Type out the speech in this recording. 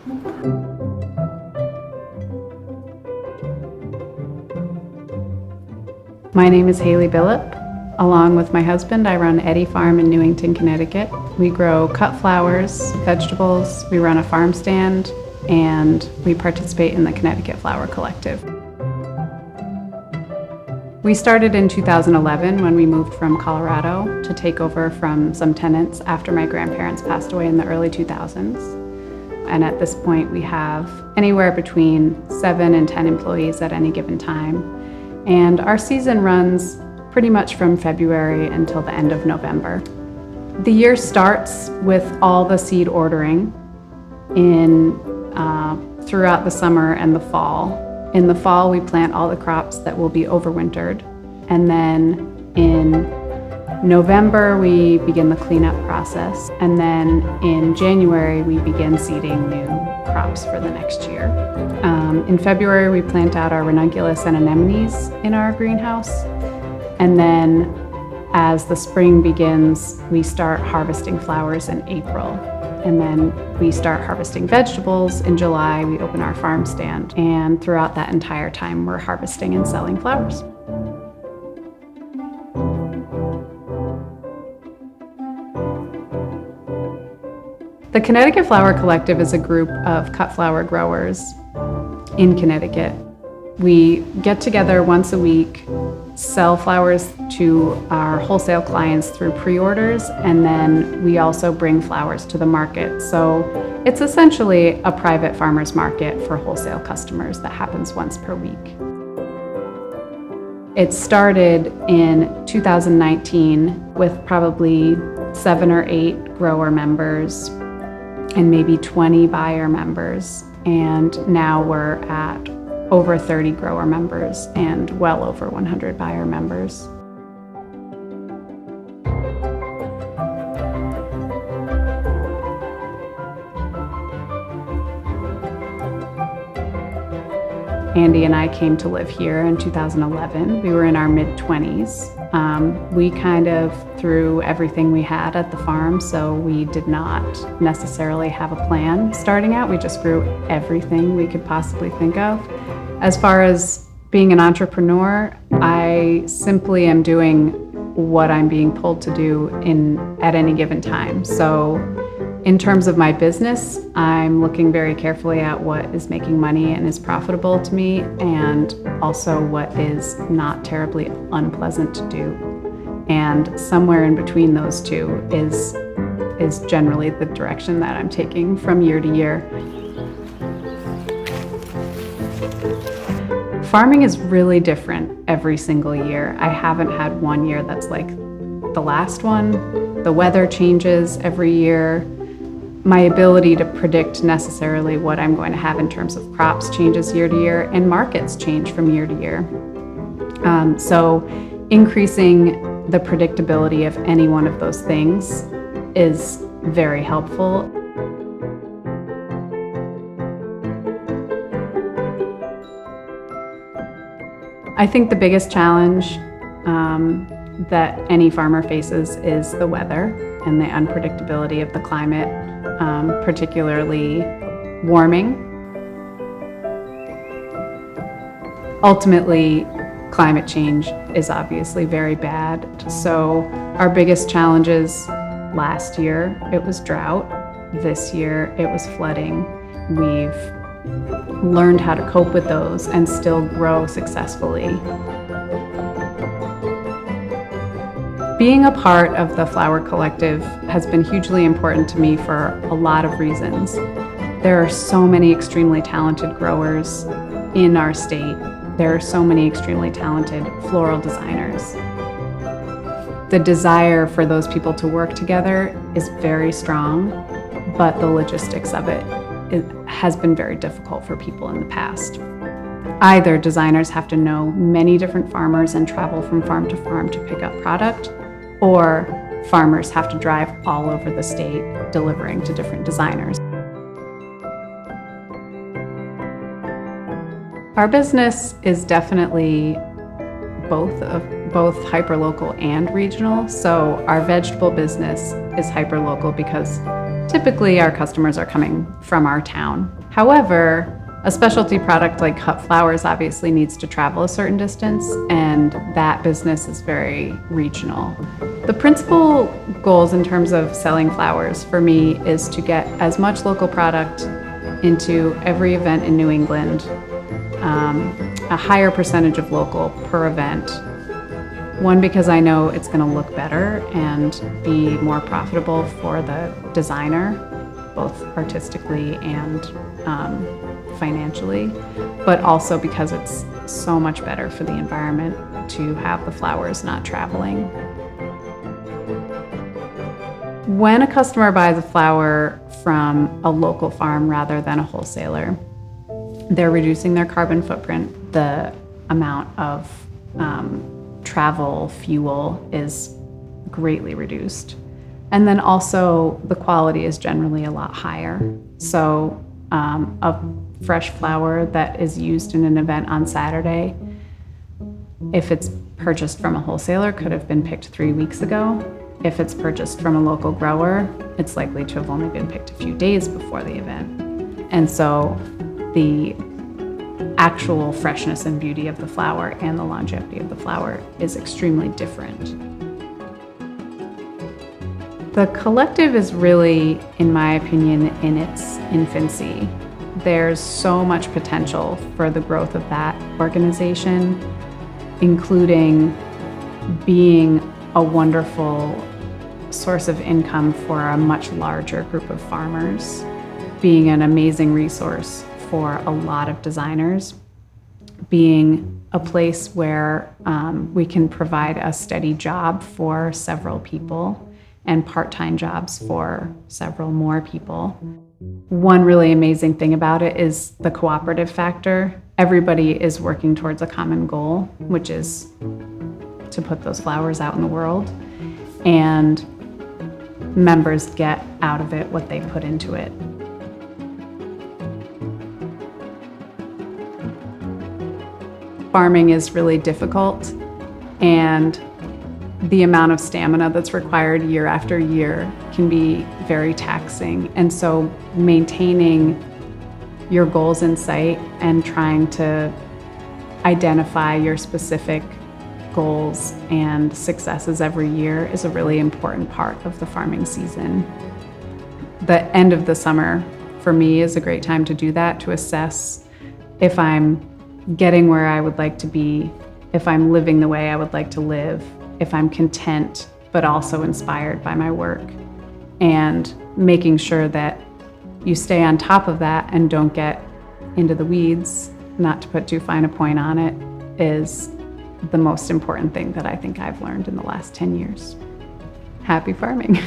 My name is Billipp. Along with my husband, I run Eddy Farm in Newington, Connecticut. We grow cut flowers, vegetables, we run a farm stand, and we participate in the Connecticut Flower Collective. We started in 2011 when we moved from Colorado to take over from some tenants after my grandparents passed away in the early 2000s. And at this point, we have anywhere between 7 and 10 employees at any given time. And our season runs pretty much from February until the end of November. The year starts with all the seed ordering throughout the summer and the fall. In the fall, we plant all the crops that will be overwintered. And then in November, we begin the cleanup process. And then in January, we begin seeding new crops for the next year. In February, we plant out our ranunculus and anemones in our greenhouse. And then as the spring begins, we start harvesting flowers in April. And then we start harvesting vegetables. In July, we open our farm stand. And throughout that entire time, we're harvesting and selling flowers. The Connecticut Flower Collective is a group of cut flower growers in Connecticut. We get together once a week, sell flowers to our wholesale clients through pre-orders, and then we also bring flowers to the market. So it's essentially a private farmer's market for wholesale customers that happens once per week. It started in 2019 with probably 7 or 8 grower members and maybe 20 buyer members. And now we're at over 30 grower members and well over 100 buyer members. Andy and I came to live here in 2011. We were in our mid-20s. We kind of threw everything we had at the farm, so we did not necessarily have a plan starting out. We just grew everything we could possibly think of. As far as being an entrepreneur, I simply am doing what I'm being pulled to do at any given time. So in terms of my business, I'm looking very carefully at what is making money and is profitable to me, and also what is not terribly unpleasant to do. And somewhere in between those two is generally the direction that I'm taking from year to year. Farming is really different every single year. I haven't had one year that's like the last one. The weather changes every year. My ability to predict necessarily what I'm going to have in terms of crops changes year to year, and markets change from year to year. So increasing the predictability of any one of those things is very helpful. I think the biggest challenge that any farmer faces is the weather and the unpredictability of the climate, particularly warming. Ultimately, climate change is obviously very bad. So our biggest challenges last year, it was drought. This year, it was flooding. We've learned how to cope with those and still grow successfully. Being a part of the Flower Collective has been hugely important to me for a lot of reasons. There are so many extremely talented growers in our state. There are so many extremely talented floral designers. The desire for those people to work together is very strong, but the logistics of it has been very difficult for people in the past. Either designers have to know many different farmers and travel from farm to farm to pick up product, or farmers have to drive all over the state delivering to different designers. Our business is definitely both hyperlocal and regional. So our vegetable business is hyperlocal because Typically, our customers are coming from our town. However, a specialty product like cut flowers obviously needs to travel a certain distance, and that business is very regional. The principal goals in terms of selling flowers for me is to get as much local product into every event in New England, a higher percentage of local per event. One, because I know it's going to look better and be more profitable for the designer, both artistically and financially, but also because it's so much better for the environment to have the flowers not traveling. When a customer buys a flower from a local farm rather than a wholesaler, they're reducing their carbon footprint. The amount of travel fuel is greatly reduced. And then also the quality is generally a lot higher. So a fresh flower that is used in an event on Saturday, if it's purchased from a wholesaler, could have been picked 3 weeks ago. If it's purchased from a local grower, it's likely to have only been picked a few days before the event. And so the actual freshness and beauty of the flower and the longevity of the flower is extremely different. The collective is really, in my opinion, in its infancy. There's so much potential for the growth of that organization, including being a wonderful source of income for a much larger group of farmers, being an amazing resource for a lot of designers, being a place where we can provide a steady job for several people and part-time jobs for several more people. One really amazing thing about it is the cooperative factor. Everybody is working towards a common goal, which is to put those flowers out in the world, and members get out of it what they put into it. Farming is really difficult, and the amount of stamina that's required year after year can be very taxing. And so maintaining your goals in sight and trying to identify your specific goals and successes every year is a really important part of the farming season. The end of the summer for me is a great time to do that, to assess if I'm getting where I would like to be, if I'm living the way I would like to live, if I'm content but also inspired by my work, and making sure that you stay on top of that and don't get into the weeds, not to put too fine a point on it, is the most important thing that I think I've learned in the last 10 years. Happy farming.